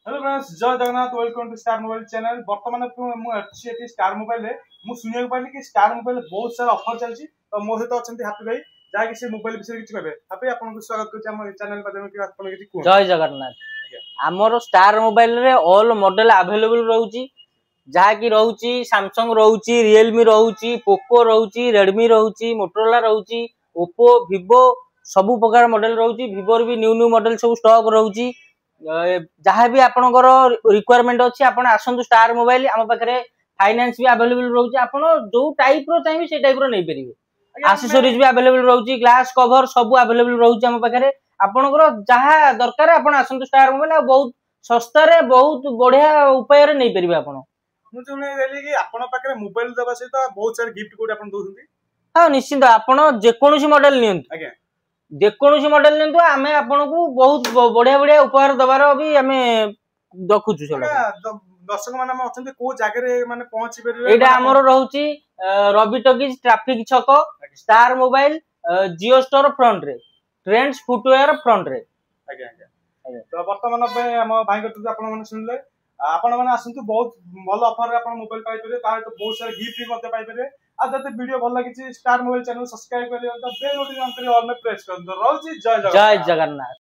Hello friends, जय Jagannath. Welcome to star mobile channel. बर्तमान मुझे स्टार मोबाइल मु सुनिया पाइली कि स्टार मोबाइल बहुत सारा ऑफर चलची। तो मो सहित अच्छा हापी भाई जहाँकि से मोबाइल विषय किसी कहते हापी आपको स्वागत कर चैनल माध्यम जय जगन्नाथ। आमर स्टार मोबाइल रे ऑल मॉडल अवेलेबल रहउची, जहाँकि रहउची सैमसंग रहउची, रियलमी रहउची, पोको रहउची, रेडमी रहउची, मोटोरोला रहउची, ओप्पो, विवो सबु प्रकार मॉडल रहउची। विवो रे भी न्यू न्यू मॉडल सब स्टॉक रहउची। जहाँ भी आपनकर रिक्वायरमेंट अछि आपण आसंतु स्टार मोबाइल। आम पाखरे फाइनेंस भी अवेलेबल रहउची। आपण जो टाइप रो चाहिए से टाइप रो नै परिबे। एक्सेसरीज भी अवेलेबल रहउची, ग्लास कवर सब अवेलेबल रहउची आम पाखरे। आपनकर जहाँ दरकार आपण आसंतु स्टार मोबाइल बहुत सस्ता रे बहुत बढ़िया उपाय रे नै परिबे। आपण कि आपण पाखरे मोबाइल दबा सहित बहुत सारा गिफ्ट कोड आपण दोउछंती। हाँ निश्चिंत आपण जेकोसी मॉडल नियंतु, आज्ञा जेकोसी मॉडल नियंतु, आमे आपनको बहुत बढ़िया बढ़िया उपहार दबार भी आमे रखुछु। सेडा दर्शक माने अछंती को जागे रे माने पहुंची परिबे। एटा हमरो रहउची रवि टॉकीज ट्रैफिक छक, स्टार मोबाइल जियो स्टोर फ्रंट रे, ट्रेंड्स फुटवेयर फ्रंट रे। आज्ञा आज्ञा तो वर्तमान हम भाई कतु आपण माने सुनले आपण माने आसंतु बहुत भल ऑफर रे आपण मोबाइल पाइ परिबे। ता तो बहुत सारा गिफ्ट भी मते पाइ परिबे। आ जते वीडियो भल लागिछि स्टार मोबाइल चैनल सब्सक्राइब करियो, बेल नोटिफिकेशन ऑन में प्रेस कर दो। रहउची जय जगन्नाथ। जय जगन्नाथ।